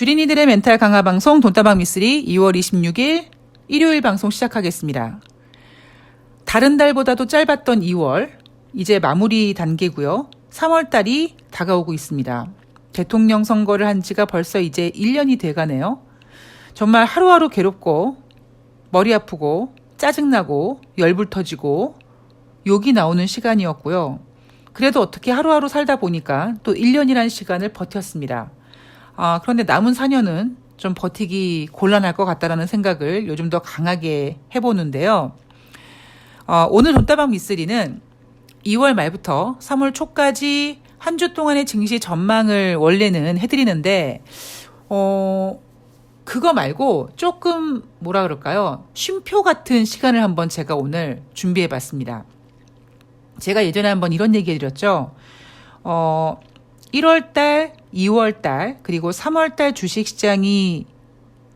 주린이들의 멘탈 강화 방송 돈다방 미쓰리 2월 26일 일요일 방송 시작하겠습니다. 다른 달보다도 짧았던 2월, 이제 마무리 단계고요. 3월 달이 다가오고 있습니다. 대통령 선거를 한 지가 벌써 이제 1년이 돼가네요. 정말 하루하루 괴롭고 머리 아프고 짜증나고 열불 터지고 욕이 나오는 시간이었고요. 그래도 어떻게 하루하루 살다 보니까 또 1년이라는 시간을 버텼습니다. 그런데 남은 4년은 좀 버티기 곤란할 것 같다라는 생각을 요즘 더 강하게 해보는데요. 오늘 돈다방 미쓰리는 2월 말부터 3월 초까지 한 주 동안의 증시 전망을 원래는 해드리는데 그거 말고 조금 뭐라 그럴까요? 쉼표 같은 시간을 한번 제가 오늘 준비해봤습니다. 제가 예전에 한번 이런 얘기 해드렸죠. 1월달, 2월달, 그리고 3월달 주식시장이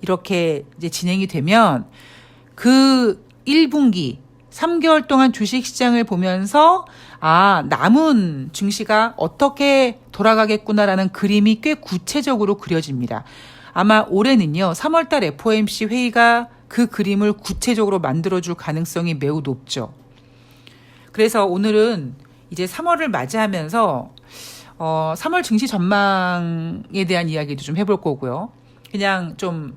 이렇게 이제 진행이 되면 그 1분기, 3개월 동안 주식시장을 보면서 남은 증시가 어떻게 돌아가겠구나라는 그림이 꽤 구체적으로 그려집니다. 아마 올해는요, 3월달 FOMC 회의가 그 그림을 구체적으로 만들어줄 가능성이 매우 높죠. 그래서 오늘은 이제 3월을 맞이하면서 3월 증시 전망에 대한 이야기도 좀 해볼 거고요. 그냥 좀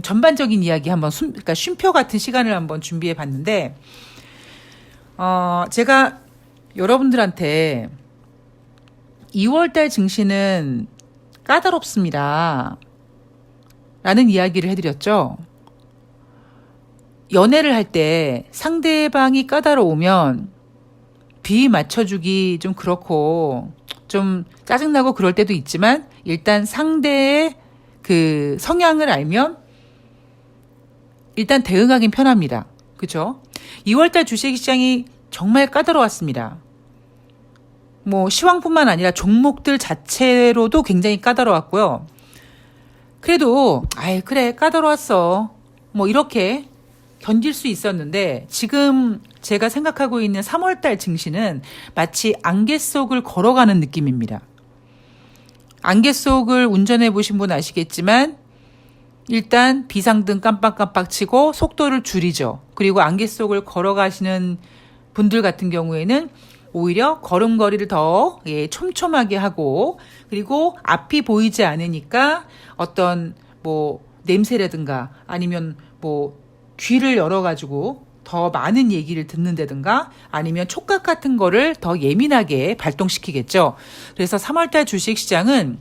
전반적인 이야기 한번 그러니까 쉼표 같은 시간을 한번 준비해 봤는데 제가 여러분들한테 2월달 증시는 까다롭습니다. 라는 이야기를 해드렸죠. 연애를 할 때 상대방이 까다로우면 비 맞춰주기 좀 그렇고 좀 짜증나고 그럴 때도 있지만 일단 상대의 그 성향을 알면 일단 대응하긴 편합니다. 그죠? 2월달 주식시장이 정말 까다로웠습니다. 뭐 시황뿐만 아니라 종목들 자체로도 굉장히 까다로웠고요. 그래도 그래 까다로웠어. 뭐 이렇게 견딜 수 있었는데 지금 제가 생각하고 있는 3월달 증시는 마치 안개 속을 걸어가는 느낌입니다. 안개 속을 운전해 보신 분 아시겠지만 일단 비상등 깜빡깜빡 치고 속도를 줄이죠. 그리고 안개 속을 걸어가시는 분들 같은 경우에는 오히려 걸음걸이를 더 촘촘하게 하고 그리고 앞이 보이지 않으니까 어떤 뭐 냄새라든가 아니면 뭐 귀를 열어가지고 더 많은 얘기를 듣는다든가 아니면 촉각 같은 거를 더 예민하게 발동시키겠죠. 그래서 3월달 주식시장은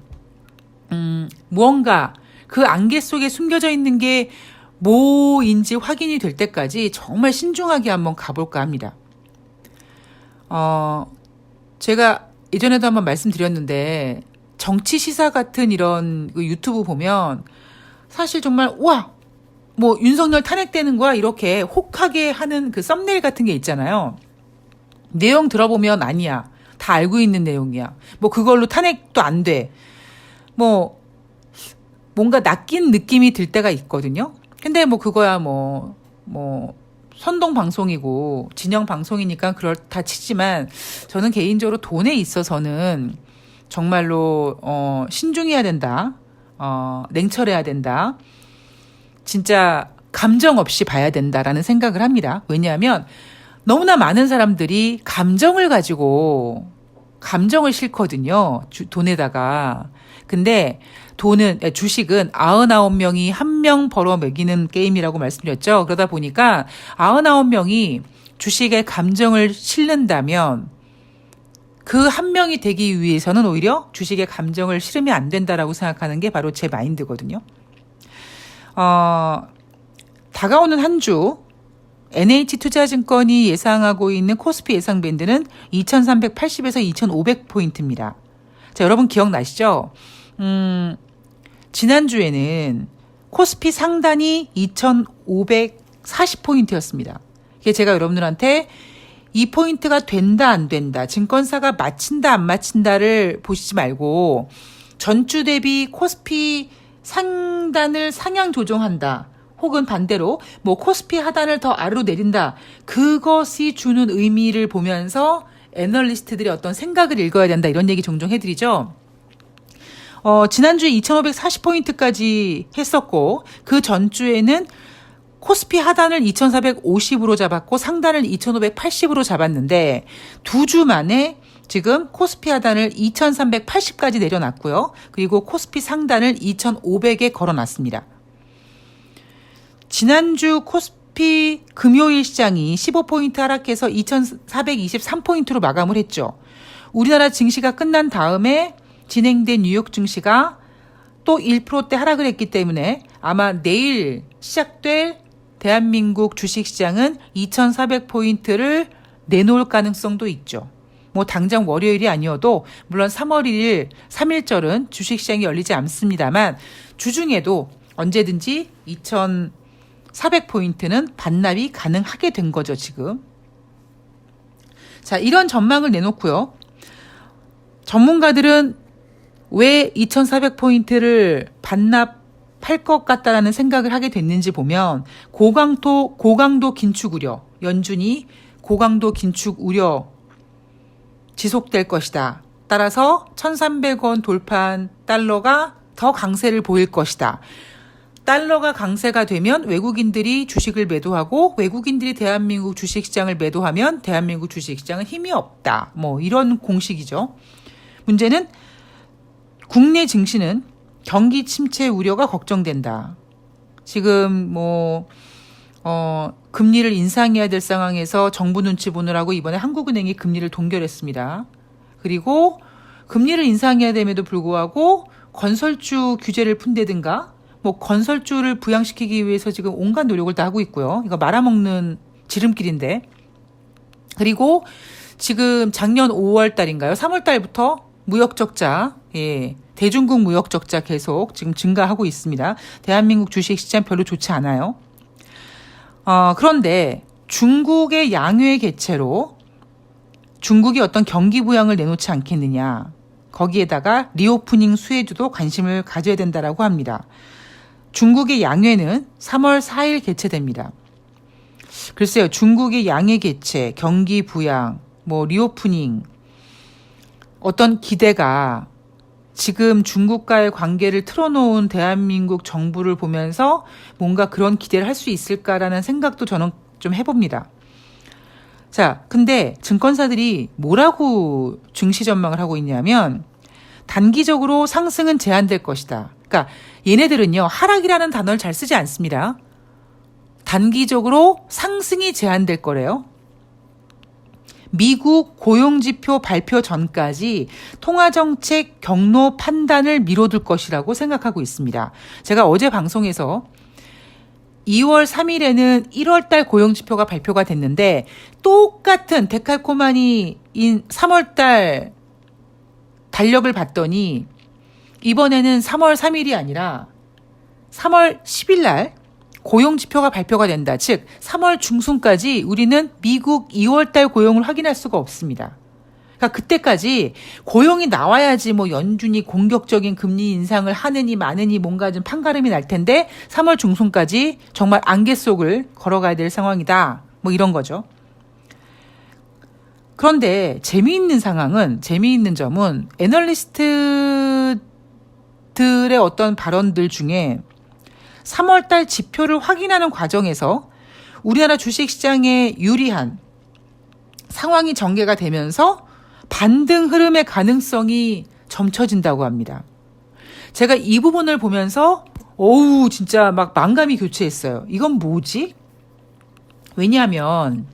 무언가 그 안개 속에 숨겨져 있는 게 뭐인지 확인이 될 때까지 정말 신중하게 한번 가볼까 합니다. 제가 예전에도 한번 말씀드렸는데 정치 시사 같은 이런 유튜브 보면 사실 정말 뭐 윤석열 탄핵되는 거야 이렇게 혹하게 하는 그 썸네일 같은 게 있잖아요. 내용 들어보면 아니야. 다 알고 있는 내용이야. 뭐 그걸로 탄핵도 안 돼. 뭐 뭔가 낚인 느낌이 들 때가 있거든요. 근데 뭐 그거야 뭐 선동 방송이고 진영 방송이니까 그렇다 치지만 저는 개인적으로 돈에 있어서는 정말로 신중해야 된다. 냉철해야 된다. 진짜 감정 없이 봐야 된다라는 생각을 합니다. 왜냐하면 너무나 많은 사람들이 감정을 가지고 감정을 싫거든요. 돈에다가. 근데 주식은 99명이 1명 벌어 먹이는 게임이라고 말씀드렸죠. 그러다 보니까 99명이 주식에 감정을 실는다면 그 한 명이 되기 위해서는 오히려 주식에 감정을 실으면 안 된다라고 생각하는 게 바로 제 마인드거든요. 다가오는 한 주 NH투자증권이 예상하고 있는 코스피 예상 밴드는 2380에서 2500포인트입니다. 자, 여러분 기억나시죠? 지난주에는 코스피 상단이 2540포인트였습니다. 이게 제가 여러분들한테 이 포인트가 된다 안 된다, 증권사가 맞힌다 안 맞힌다를 보시지 말고 전주 대비 코스피 상단을 상향 조정한다. 혹은 반대로 뭐 코스피 하단을 더 아래로 내린다. 그것이 주는 의미를 보면서 애널리스트들의 어떤 생각을 읽어야 된다. 이런 얘기 종종 해드리죠. 지난주에 2,540포인트까지 했었고, 그 전주에는 코스피 하단을 2,450으로 잡았고 상단을 2,580으로 잡았는데 2주 만에 지금 코스피 하단을 2,380까지 내려놨고요. 그리고 코스피 상단을 2,500에 걸어놨습니다. 지난주 코스피 금요일 시장이 15포인트 하락해서 2,423포인트로 마감을 했죠. 우리나라 증시가 끝난 다음에 진행된 뉴욕 증시가 또 1%대 하락을 했기 때문에 아마 내일 시작될 대한민국 주식시장은 2,400포인트를 내놓을 가능성도 있죠. 뭐 당장 월요일이 아니어도 물론 3월 1일 3일절은 주식시장이 열리지 않습니다만 주중에도 언제든지 2,400포인트는 반납이 가능하게 된 거죠, 지금. 자, 이런 전망을 내놓고요. 전문가들은 왜 2,400포인트를 반납할 것 같다라는 생각을 하게 됐는지 보면 고강도 긴축 우려, 연준이 고강도 긴축 우려 지속될 것이다. 따라서 1,300원 돌파한 달러가 더 강세를 보일 것이다. 달러가 강세가 되면 외국인들이 주식을 매도하고 외국인들이 대한민국 주식시장을 매도하면 대한민국 주식시장은 힘이 없다. 뭐 이런 공식이죠. 문제는 국내 증시는 경기 침체 우려가 걱정된다. 지금 금리를 인상해야 될 상황에서 정부 눈치 보느라고 이번에 한국은행이 금리를 동결했습니다. 그리고 금리를 인상해야 됨에도 불구하고 건설주 규제를 푼다든가 건설주를 부양시키기 위해서 지금 온갖 노력을 다 하고 있고요. 이거 말아먹는 지름길인데. 그리고 지금 작년 5월 달인가요? 3월 달부터 무역 적자, 대중국 무역 적자 계속 지금 증가하고 있습니다. 대한민국 주식시장 별로 좋지 않아요. 그런데 중국의 양회 개최로 중국이 어떤 경기 부양을 내놓지 않겠느냐. 거기에다가 리오프닝 수혜주도 관심을 가져야 된다라고 합니다. 중국의 양회는 3월 4일 개최됩니다. 글쎄요, 중국의 양회 개최, 경기 부양, 리오프닝, 어떤 기대가 지금 중국과의 관계를 틀어놓은 대한민국 정부를 보면서 뭔가 그런 기대를 할 수 있을까라는 생각도 저는 좀 해봅니다. 자, 근데 증권사들이 뭐라고 증시 전망을 하고 있냐면 단기적으로 상승은 제한될 것이다. 그러니까 얘네들은요, 하락이라는 단어를 잘 쓰지 않습니다. 단기적으로 상승이 제한될 거래요. 미국 고용지표 발표 전까지 통화정책 경로 판단을 미뤄둘 것이라고 생각하고 있습니다. 제가 어제 방송에서 2월 3일에는 1월달 고용지표가 발표가 됐는데 똑같은 데칼코마니인 3월달 달력을 봤더니 이번에는 3월 3일이 아니라 3월 10일 날 고용지표가 발표가 된다. 즉 3월 중순까지 우리는 미국 2월달 고용을 확인할 수가 없습니다. 그러니까 그때까지 고용이 나와야지 연준이 공격적인 금리 인상을 하느니 마느니 뭔가 좀 판가름이 날 텐데 3월 중순까지 정말 안개 속을 걸어가야 될 상황이다. 이런 거죠. 그런데 재미있는 점은 애널리스트들의 어떤 발언들 중에 3월달 지표를 확인하는 과정에서 우리나라 주식시장에 유리한 상황이 전개가 되면서 반등 흐름의 가능성이 점쳐진다고 합니다. 제가 이 부분을 보면서 진짜 막 만감이 교체했어요. 이건 뭐지? 왜냐하면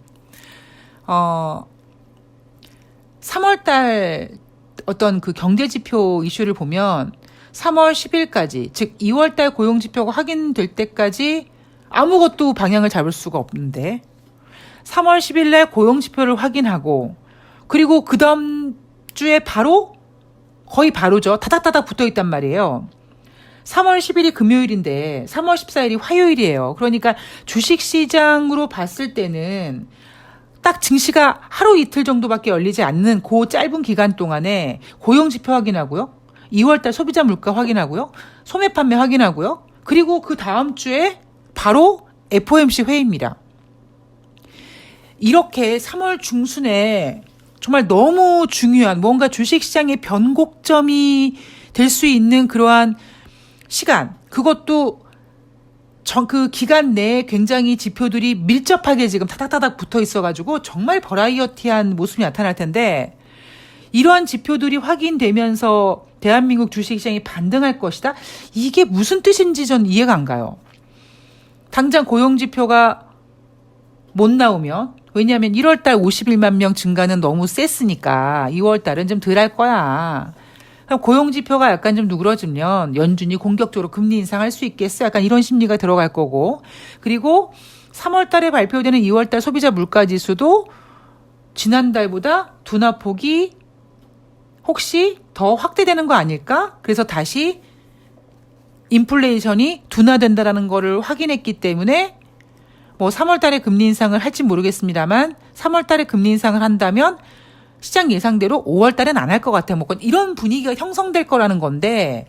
3월달 어떤 그 경제지표 이슈를 보면 3월 10일까지, 즉 2월달 고용지표가 확인될 때까지 아무것도 방향을 잡을 수가 없는데 3월 10일 날 고용지표를 확인하고 그리고 그 다음 주에 거의 바로죠. 타닥타닥 붙어있단 말이에요. 3월 10일이 금요일인데 3월 14일이 화요일이에요. 그러니까 주식시장으로 봤을 때는 딱 증시가 하루 이틀 정도밖에 열리지 않는 그 짧은 기간 동안에 고용지표 확인하고요. 2월달 소비자 물가 확인하고요. 소매 판매 확인하고요. 그리고 그 다음 주에 바로 FOMC 회의입니다. 이렇게 3월 중순에 정말 너무 중요한 뭔가 주식시장의 변곡점이 될 수 있는 그러한 시간, 그것도 그 기간 내에 굉장히 지표들이 밀접하게 지금 타닥타닥 붙어 있어가지고 정말 버라이어티한 모습이 나타날 텐데, 이러한 지표들이 확인되면서 대한민국 주식시장이 반등할 것이다? 이게 무슨 뜻인지 전 이해가 안 가요. 당장 고용지표가 못 나오면, 왜냐하면 1월달 51만 명 증가는 너무 셌으니까 2월달은 좀 덜 할 거야. 고용지표가 약간 좀 누그러지면 연준이 공격적으로 금리 인상할 수 있겠어? 약간 이런 심리가 들어갈 거고, 그리고 3월달에 발표되는 2월달 소비자 물가지수도 지난달보다 둔화폭이 혹시 더 확대되는 거 아닐까? 그래서 다시 인플레이션이 둔화된다라는 거를 확인했기 때문에 뭐 3월 달에 금리 인상을 할지 모르겠습니다만 3월 달에 금리 인상을 한다면 시장 예상대로 5월 달엔 안 할 것 같아요. 뭐 이런 분위기가 형성될 거라는 건데,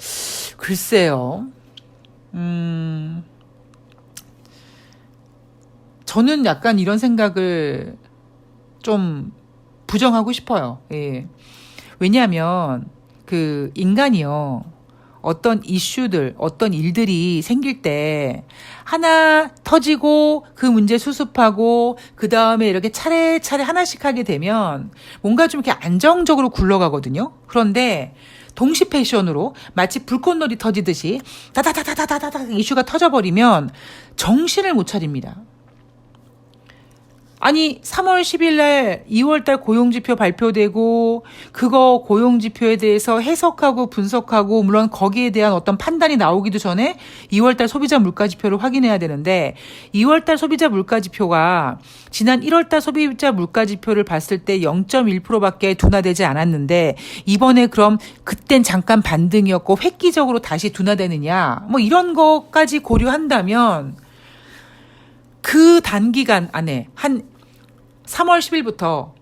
글쎄요. 저는 약간 이런 생각을 좀 부정하고 싶어요. 예. 왜냐하면 그 인간이요, 어떤 이슈들, 어떤 일들이 생길 때 하나 터지고 그 문제 수습하고 그 다음에 이렇게 차례차례 하나씩 하게 되면 뭔가 좀 이렇게 안정적으로 굴러가거든요. 그런데 동시 패션으로 마치 불꽃놀이 터지듯이 다다다다다다다 이슈가 터져버리면 정신을 못 차립니다. 아니 3월 10일 날 2월 달 고용지표 발표되고 그거 고용지표에 대해서 해석하고 분석하고 물론 거기에 대한 어떤 판단이 나오기도 전에 2월 달 소비자 물가지표를 확인해야 되는데 2월 달 소비자 물가지표가 지난 1월 달 소비자 물가지표를 봤을 때 0.1%밖에 둔화되지 않았는데 이번에 그럼 그땐 잠깐 반등이었고 획기적으로 다시 둔화되느냐 뭐 이런 것까지 고려한다면 그 단기간 안에 한 3월 10일부터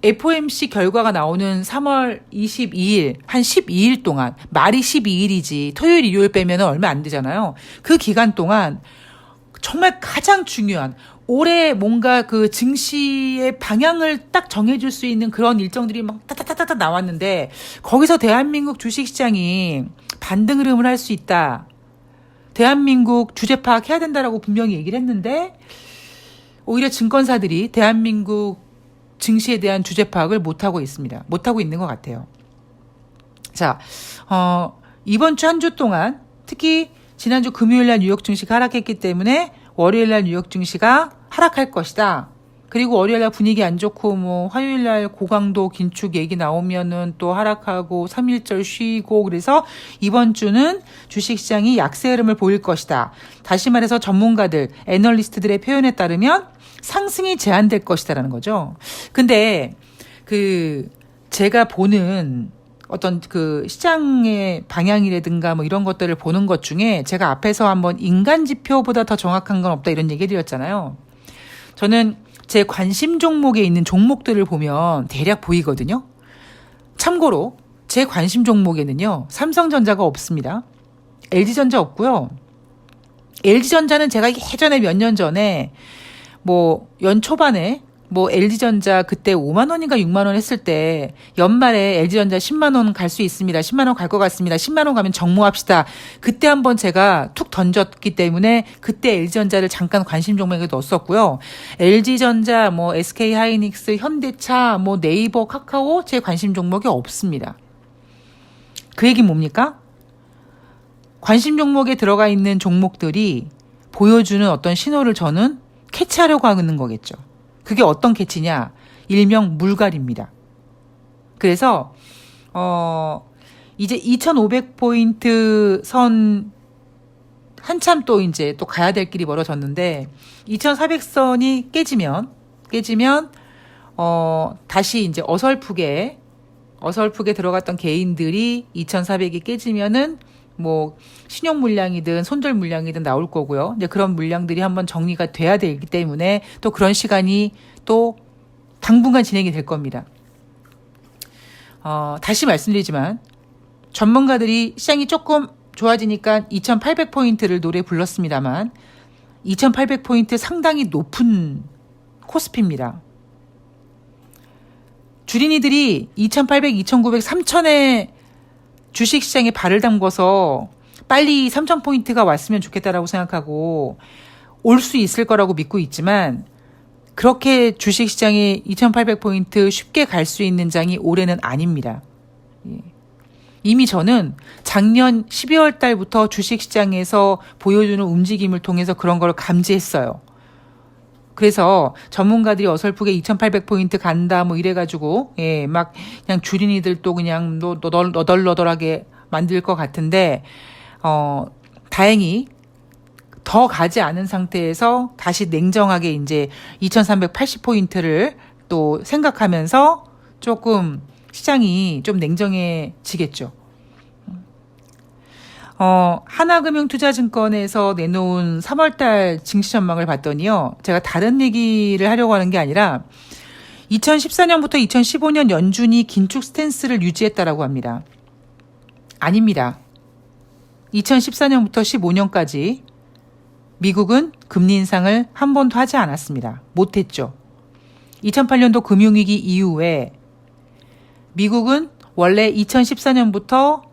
FOMC 결과가 나오는 3월 22일, 한 12일 동안, 말이 12일이지 토요일, 일요일 빼면 얼마 안 되잖아요. 그 기간 동안 정말 가장 중요한 올해 뭔가 그 증시의 방향을 딱 정해줄 수 있는 그런 일정들이 막 따따따따 나왔는데 거기서 대한민국 주식시장이 반등 흐름을 할 수 있다. 대한민국 주제 파악해야 된다라고 분명히 얘기를 했는데 오히려 증권사들이 대한민국 증시에 대한 주제 파악을 못하고 있습니다. 못하고 있는 것 같아요. 자, 이번 주 한 주 동안 특히 지난주 금요일 날 뉴욕 증시가 하락했기 때문에 월요일 날 뉴욕 증시가 하락할 것이다. 그리고 월요일 날 분위기 안 좋고 뭐 화요일 날 고강도 긴축 얘기 나오면은 또 하락하고 3일절 쉬고 그래서 이번 주는 주식시장이 약세 흐름을 보일 것이다. 다시 말해서 전문가들, 애널리스트들의 표현에 따르면 상승이 제한될 것이다라는 거죠. 근데 제가 보는 어떤 그 시장의 방향이라든가 뭐 이런 것들을 보는 것 중에 제가 앞에서 한번 인간 지표보다 더 정확한 건 없다 이런 얘기 드렸잖아요. 저는 제 관심 종목에 있는 종목들을 보면 대략 보이거든요. 참고로 제 관심 종목에는요. 삼성전자가 없습니다. LG전자 없고요. LG전자는 제가 예전에 몇 년 전에 뭐 연 초반에 뭐 LG전자 그때 5만 원인가 6만 원 했을 때 연말에 LG전자 10만 원 갈 수 있습니다. 10만 원 갈 것 같습니다. 10만 원 가면 정모합시다. 그때 한번 제가 툭 던졌기 때문에 그때 LG전자를 잠깐 관심 종목에 넣었었고요. LG전자, 뭐 SK하이닉스, 현대차, 뭐 네이버, 카카오 제 관심 종목이 없습니다. 그 얘기는 뭡니까? 관심 종목에 들어가 있는 종목들이 보여주는 어떤 신호를 저는 캐치하려고 하는 거겠죠. 그게 어떤 캐치냐? 일명 물갈입니다. 그래서 이제 2,500포인트 선 한참 또 이제 또 가야 될 길이 멀어졌는데 2,400선이 깨지면 다시 이제 어설프게 들어갔던 개인들이 2,400이 깨지면은 뭐 신용 물량이든 손절 물량이든 나올 거고요. 이제 그런 물량들이 한번 정리가 돼야 되기 때문에 또 그런 시간이 또 당분간 진행이 될 겁니다. 다시 말씀드리지만 전문가들이 시장이 조금 좋아지니까 2,800포인트를 노래 불렀습니다만 2,800포인트 상당히 높은 코스피입니다. 주린이들이 2,800, 2,900, 3,000에 주식시장에 발을 담궈서 빨리 3,000포인트가 왔으면 좋겠다라고 생각하고 올 수 있을 거라고 믿고 있지만 그렇게 주식시장에 2,800포인트 쉽게 갈 수 있는 장이 올해는 아닙니다. 이미 저는 작년 12월 달부터 주식시장에서 보여주는 움직임을 통해서 그런 걸 감지했어요. 그래서 전문가들이 어설프게 2,800포인트 간다 뭐 이래가지고 막 그냥 주린이들 또 그냥 너덜너덜하게 만들 것 같은데 다행히 더 가지 않은 상태에서 다시 냉정하게 이제 2,380포인트를 또 생각하면서 조금 시장이 좀 냉정해지겠죠. 하나금융투자증권에서 내놓은 3월달 증시 전망을 봤더니요. 제가 다른 얘기를 하려고 하는 게 아니라 2014년부터 2015년 연준이 긴축 스탠스를 유지했다라고 합니다. 아닙니다. 2014년부터 15년까지 미국은 금리 인상을 한 번도 하지 않았습니다. 못했죠. 2008년도 금융위기 이후에 미국은 원래 2014년부터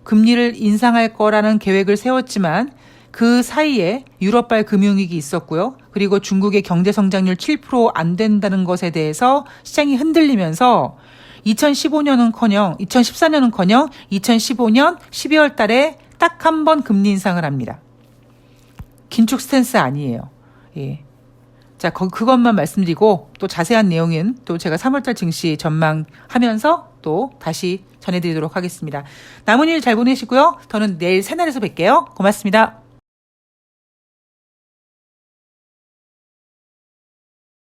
금리를 인상할 거라는 계획을 세웠지만 그 사이에 유럽발 금융위기 있었고요. 그리고 중국의 경제성장률 7% 안 된다는 것에 대해서 시장이 흔들리면서 2014년은커녕 2015년 12월 달에 딱 한 번 금리 인상을 합니다. 긴축 스탠스 아니에요. 예. 자, 그것만 말씀드리고 또 자세한 내용은 또 제가 3월달 증시 전망하면서 또 다시 전해드리도록 하겠습니다. 남은 일 잘 보내시고요. 저는 내일 새날에서 뵐게요. 고맙습니다.